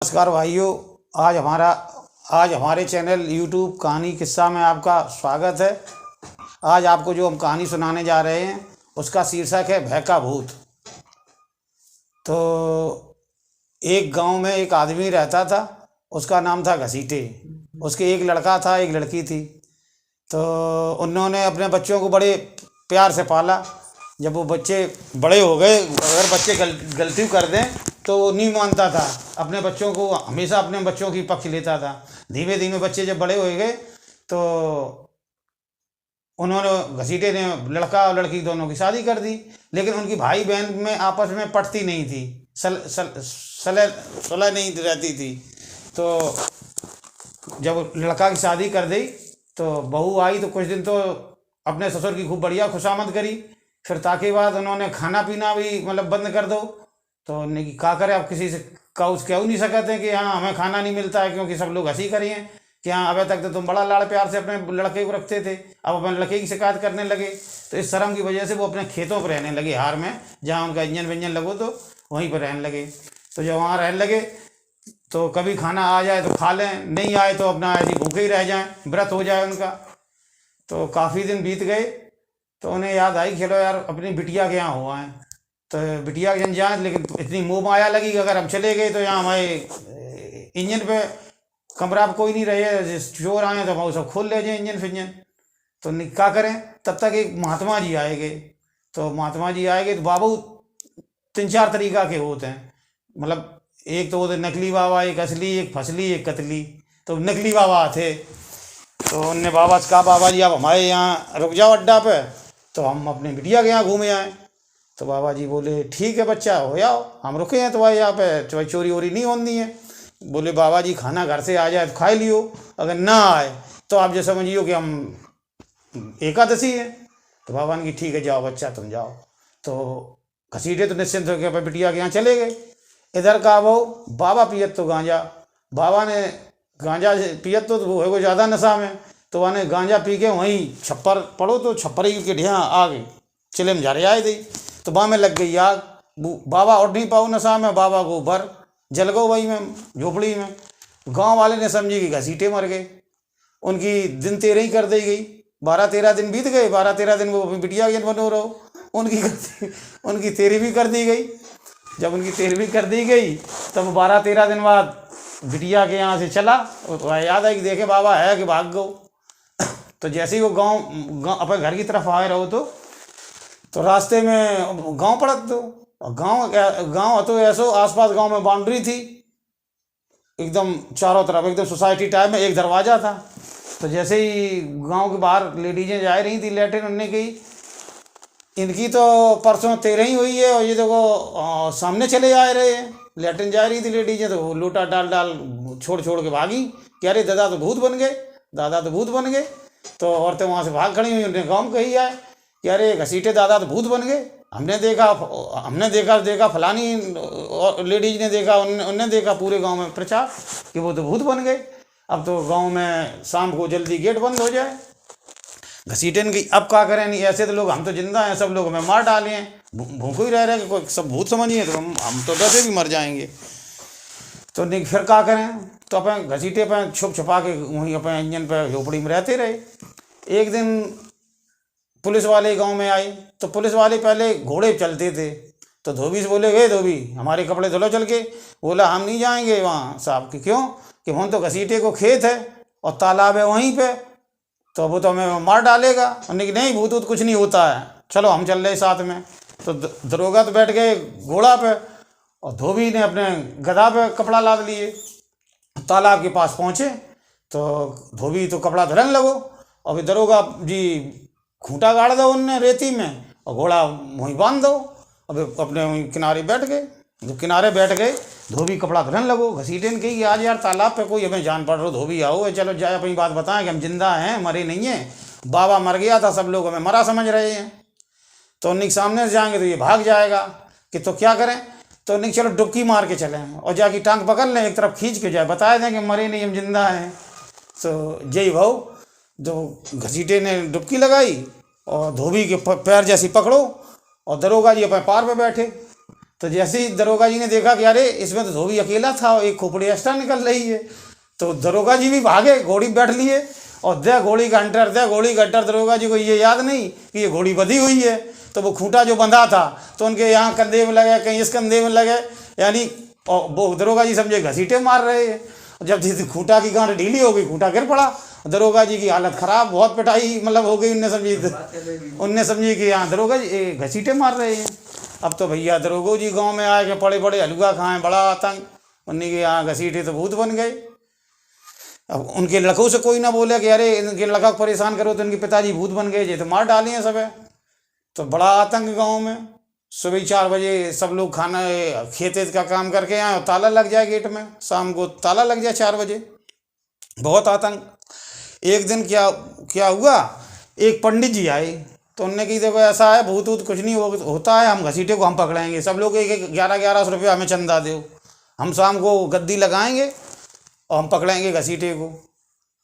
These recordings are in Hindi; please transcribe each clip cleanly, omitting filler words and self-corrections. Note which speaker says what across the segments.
Speaker 1: नमस्कार भाइयों। आज हमारे चैनल यूट्यूब कहानी किस्सा में आपका स्वागत है। आज आपको जो हम कहानी सुनाने जा रहे हैं उसका शीर्षक है भय का भूत। तो एक गांव में एक आदमी रहता था, उसका नाम था घसीटे। उसके एक लड़का था, एक लड़की थी। तो उन्होंने अपने बच्चों को बड़े प्यार से पाला। जब वो बच्चे बड़े हो गए, अगर बच्चे गलती कर दें तो वो नहीं मानता था, अपने बच्चों को हमेशा अपने बच्चों की पक्ष लेता था। धीमे धीमे बच्चे जब बड़े हो गए तो उन्होंने घसीटे ने लड़का और लड़की दोनों की शादी कर दी। लेकिन उनकी भाई बहन में आपस में पटती नहीं थी, सुलह नहीं रहती थी। तो जब लड़का की शादी कर दी तो बहू आई तो कुछ दिन तो अपने ससुर की खूब बढ़िया खुशामद करी। फिर ताके बाद उन्होंने खाना पीना भी मतलब बंद कर दो। तो उन्होंने कि क्या करे, आप किसी से कह नहीं सकते हैं कि हाँ हमें खाना नहीं मिलता है, क्योंकि सब लोग हंसी करिए कि हाँ अबे तक तो तुम बड़ा लाड़ प्यार से अपने लड़के को रखते थे, अब अपने लड़के की शिकायत करने लगे। तो इस शर्म की वजह से वो अपने खेतों पर रहने लगे, हार में जहाँ उनका इंजन विंजन लगो तो वहीं पर रहने लगे। तो जब वहाँ रहने लगे तो कभी खाना आ जाए तो खा लें, नहीं आए तो अपना ऐसे भूखे ही रह जाएं, व्रत हो जाए उनका। तो काफ़ी दिन बीत गए तो उन्हें याद आई, चलो यार अपनी बिटिया के यहाँ हुआ है, तो बिटिया के यहाँ जाए। लेकिन इतनी मोह माया लगी कि अगर हम चले गए तो यहाँ हमारे इंजन पे कमरा पे कोई नहीं रहे, चोर आए तो हम सब खोल ले जाए इंजन फिंजन। तो क्या करें, तब तक एक महात्मा जी आएंगे। तो महात्मा जी आएंगे तो बाबू 3-4 तरीका के होते हैं, मतलब एक तो वो नकली बाबा, एक असली, एक फसली, एक कतली। तो नकली बाबा थे। तो उनने बाबा से कहा, बाबा जी आप हमारे यहाँ रुक जाओ अड्डा पे, तो हम अपने बिटिया के यहाँ घूमे आए। तो बाबा जी बोले ठीक है बच्चा, हो जाओ, हम रुके हैं तुम्हारे यहाँ पे, चोरी वोरी नहीं होनी है। बोले बाबा जी खाना घर से आ जाए तो खा लियो, अगर ना आए तो आप जो समझियो कि हम एकादशी है। तो बाबा ने कि ठीक है जाओ बच्चा तुम जाओ। तो घसीटे तो निश्चिंत होकर अपने बिटिया के यहाँ चले गए। इधर का वो बाबा पियत तो गांजा, बाबा ने गांजा पियत तो वो है को ज़्यादा नशा में। तो वहाँ गांजा पी के वहीं छप्पर पड़ो तो छप्पर ही के ढिया आ गई, चिले में झारे आए दी। तो वहाँ में लग गई आग, बाबा उठ नहीं पाओ नशा में, बाबा को भर जल गो वही में झोपड़ी में। गांव वाले ने समझी कि घसीटे मर गए, उनकी दिन 13 ही कर दी गई। 12-13 दिन बीत गए, 12-13 दिन वो अपनी बिटिया के बनो रहो, उनकी 13वीं कर दी गई। जब उनकी 13वीं कर दी गई तब 12-13 दिन बाद बिटिया के यहाँ से चला, तो याद है कि देखे बाबा है कि भाग गो। तो जैसे ही वो गांव अपने घर की तरफ आए रहो तो रास्ते में गांव पड़त दो। गांव तो ऐसो आसपास गांव में बाउंड्री थी एकदम चारों तरफ, एकदम सोसाइटी टाइप में एक दरवाज़ा था। तो जैसे ही गांव के बाहर लेडीजें जा रही थी लेटरिन, उनने कही इनकी तो परसों 13 ही हुई है और ये देखो सामने चले आ रहे हैं। लेटरिन जा रही थी लेडीजें तो लोटा डाल छोड़ के भागी कि अरे दादा तो भूत बन गए, दादा तो भूत बन गए। तो औरतें वहाँ से भाग खड़ी हुई, उन्हें गाँव में कही आए कि अरे घसीटे दादा तो भूत बन गए, हमने देखा फलानी लेडीज ने देखा, उनने देखा, पूरे गांव में प्रचार कि वो तो भूत बन गए। अब तो गांव में शाम को जल्दी गेट बंद हो जाए। घसीटन की अब क्या करें, नहीं ऐसे तो लोग, हम तो जिंदा हैं, सब लोग हमें मार डाले हैं, भूखो ही रह रहे हैं, कोई सब भूत समझिए तो हम तो डर से भी मर जाएंगे। तो नहीं फिर क्या करें, तो अपने घसीटे पर छुप छुपा के वहीं अपने इंजन पर झोपड़ी में रहते रहे। एक दिन पुलिस वाले गांव में आए तो पुलिस वाले पहले घोड़े चलते थे। तो धोबी से बोले, गए धोबी हमारे कपड़े धुलो चल के। बोला हम नहीं जाएंगे वहाँ साहब की, क्यों कि वहाँ तो घसीटे को खेत है और तालाब है वहीं पे, तो वो तो हमें मार डालेगा। उन्होंने नहीं भूत वूत कुछ नहीं होता है, चलो हम चल रहे साथ में। तो दरोगा तो बैठ गए घोड़ा पे और धोबी ने अपने गधा पे कपड़ा लाद लिए। तालाब के पास पहुँचे तो धोबी तो कपड़ा धरने लगो और फिर दरोगा जी खूंटा गाड़ दो उनने रेती में और घोड़ा वहीं बांध दो। अब अपने वहीं किनारे बैठ गए। जब किनारे बैठ गए धोबी कपड़ा धरने लगो। घसीटे ने कही कि आज यार तालाब पे कोई हमें जान पड़ रहा, धोबी आओ चलो जाए अपनी बात बताएं कि हम जिंदा हैं, मरे नहीं हैं, बाबा मर गया था, सब लोग हमें मरा समझ रहे हैं। तो उन्हीं सामने से जाएंगे तो ये भाग जाएगा कि तो क्या करें। तो उन्हीं चलो डुबकी मार के चलें और जाके टांग पकड़ लें, एक तरफ खींच के जाए, बता दें कि मरे नहीं हम जिंदा हैं। तो जय भाव जो घसीटे ने डुबकी लगाई और धोबी के पैर जैसी पकड़ो और दरोगा जी अपने पार पे बैठे। तो जैसे ही दरोगा जी ने देखा कि अरे इसमें तो धोबी अकेला था और एक खोपड़ी एक्स्ट्रा निकल रही है, तो दरोगा जी भी भागे, घोड़ी बैठ लिए और दे घोड़ी का अंटर, दे घोड़ी का अंटर। दरोगा जी को ये याद नहीं कि ये घोड़ी बंधी हुई है, तो वो खूंटा जो बंधा था तो उनके यहाँ कंधे में लगे, कहीं इस कंधे में लगे, यानी और वो दरोगा जी समझे घसीटे मार रहे हैं। जब खूंटा की गांठ ढीली हो गई, खूंटा गिर पड़ा, दरोगा जी की हालत खराब, बहुत पिटाई मतलब हो गई। उनने समझी कि हाँ दरोगा जी घसीटे मार रहे हैं। अब तो भैया दरोगो जी गांव में आए के पड़े पड़े हलुआ खाएं, बड़ा आतंक। उन्हीं के यहाँ घसीटे तो भूत बन गए। अब उनके लड़कों से कोई ना बोले कि अरे इनके लड़का को परेशान करो, तो इनके पिताजी भूत बन गए, ये तो मार डाली हैं सब। तो बड़ा आतंक गाँव में। सुबह 4 बजे सब लोग खाना खेत का काम करके आए और ताला लग जाए गेट में, शाम को ताला लग जाए 4 बजे। बहुत आतंक। एक दिन क्या क्या हुआ, एक पंडित जी आए, तो उनने कही देखो ऐसा है, भूत वूत कुछ नहीं होता है, हम घसीटे को हम पकड़ाएंगे, सब लोग एक 1100 रुपया हमें चंदा दो, हम शाम को गद्दी लगाएंगे और हम पकड़ेंगे घसीटे को।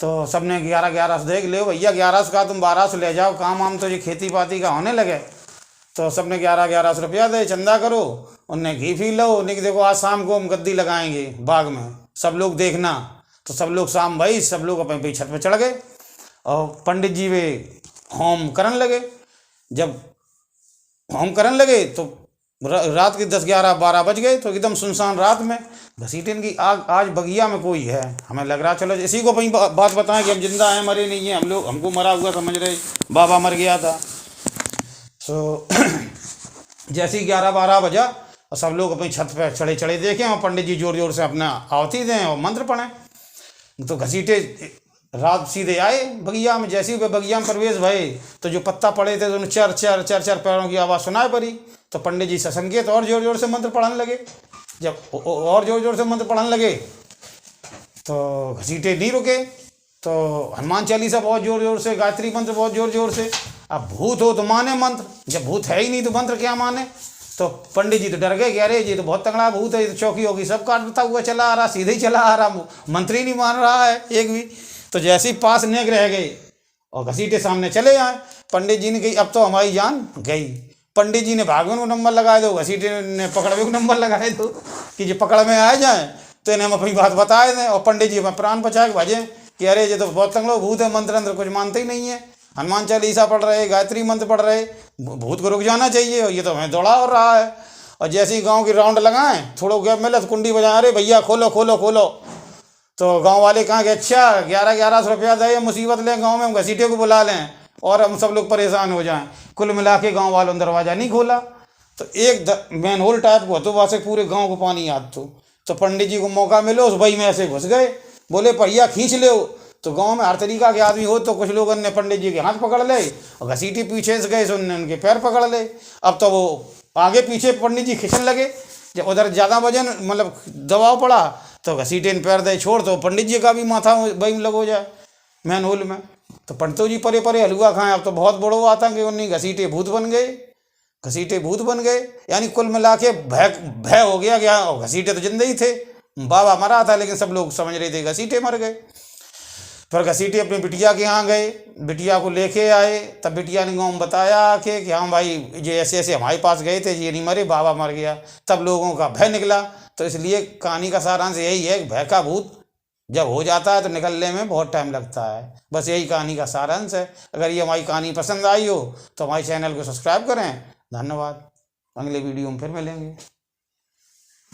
Speaker 1: तो सबने 1100 देख ले भैया, 1100 का तुम 1200 ले जाओ, काम वाम तो ये खेती पाती का होने लगे। तो सबने 1100 रुपया दे, चंदा करो। उनने घी फी लो, उन्हें देखो आज शाम को हम गद्दी लगाएंगे बाग में, सब लोग देखना। तो सब लोग शाम भाई सब लोग अपने छत पे चढ़ गए और पंडित जी वे होम करने लगे। जब होम करने लगे तो रात के 10, 11, 12 बज गए। तो एकदम सुनसान रात में घसीटन की आग, आज बगिया में कोई है, हमें लग रहा चलो इसी को अपनी बात बताएं कि हम जिंदा हैं, मरे नहीं हैं हम लोग, हमको मरा हुआ समझ रहे, बाबा मर गया था। तो जैसे ही 11-12 बजा और सब लोग अपनी छत पर चढ़े चढ़े देखें और पंडित जी जोर जोर से अपना आहुति दें और मंत्र पढ़ें। तो घसीटे रात सीधे आए बगिया में। जैसे ही वे बगिया में प्रवेश भये तो जो पत्ता पड़े थे तो उन्हें चर चर चर चर पैरों की आवाज़ सुनाई पड़ी। तो पंडित जी ससंकेत और जोर जोर से मंत्र पढ़ने लगे। जब और जोर जोर से मंत्र पढ़ने लगे तो घसीटे नहीं रुके। तो हनुमान चालीसा बहुत जोर जोर से, गायत्री मंत्र बहुत जोर जोर से। अब भूत हो तो माने मंत्र, जब भूत है ही नहीं तो मंत्र क्या माने। तो पंडित जी तो डर गए कि अरे ये तो बहुत तगड़ा भूत है, ये तो चौकी होगी सब काटता हुआ चला आ रहा, सीधे ही चला आ रहा, मंत्र ही नहीं मान रहा है एक भी। तो जैसे ही पास नेक रह गए और घसीटे सामने चले आए, पंडित जी ने कही अब तो हमारी जान गई। पंडित जी ने भागवन को नंबर लगाए दो, घसीटे ने पकड़वे को नंबर लगाए दो कि ये पकड़ में आ जाए तो इन्हें हम अपनी बात बताए दें। और पंडित जी हमें प्राण बचा के भाजे कि अरे ये तो बहुत तंगड़ो भूत है, मंत्र अंत्र कुछ मानते ही नहीं है, हनुमान चालीसा पढ़ रहे, गायत्री मंत्र पढ़ रहे, भूत को रुक जाना चाहिए और ये तो हमें दौड़ा हो रहा है। और जैसे ही गाँव की राउंड लगाएं, थोड़ा गैप मिले तो कुंडी बजाएं, अरे भैया खोलो खोलो खोलो। तो गांव वाले कहाँ कि अच्छा 1100 रुपया दे, मुसीबत लें गांव में, हम घसीटे को बुला लें और हम सब लोग परेशान हो जाएं। कुल मिला के गाँव वालों ने दरवाज़ा नहीं खोला। तो एक मैन होल टाइप को तो वहाँ से पूरे गांव को पानी याद तो पंडित जी को मौका मिलो उस भाई में ऐसे घुस गए, बोले पहिया खींच ले। तो गांव में हर तरीका के आदमी हो, तो कुछ लोगों ने पंडित जी के हाथ पकड़ ले और घसीटे पीछे से गए, उनने उनके पैर पकड़ ले। अब तो वो आगे पीछे पंडित जी खींचने लगे। जब उधर ज़्यादा वजन मतलब दबाव पड़ा तो घसीटे ने पैर दे छोड़, तो पंडित जी का भी माथा वही लग हो जाए मैन होल में। तो पंडित जी परे परे हलुआ खाएं। अब तो बहुत बड़ो आता कि उन्हीं घसीटे भूत बन गए, घसीटे भूत बन गए। यानी कुल मिला के भय हो गया कि घसीटे तो जिंदे ही थे, बाबा मरा था, लेकिन सब लोग समझ रहे थे घसीटे मर गए। फिर घसीटे अपनी बिटिया के यहाँ गए, बिटिया को लेके आए। तब बिटिया ने गाँव में बताया कि हाँ भाई ये ऐसे ऐसे हमारे पास गए थे, ये नहीं मरे, बाबा मर गया। तब लोगों का भय निकला। तो इसलिए कहानी का सारांश यही है कि भय का भूत जब हो जाता है तो निकलने में बहुत टाइम लगता है। बस यही कहानी का सारांश है। अगर ये हमारी कहानी पसंद आई हो तो हमारे चैनल को सब्सक्राइब करें। धन्यवाद। अगले वीडियो में फिर मिलेंगे।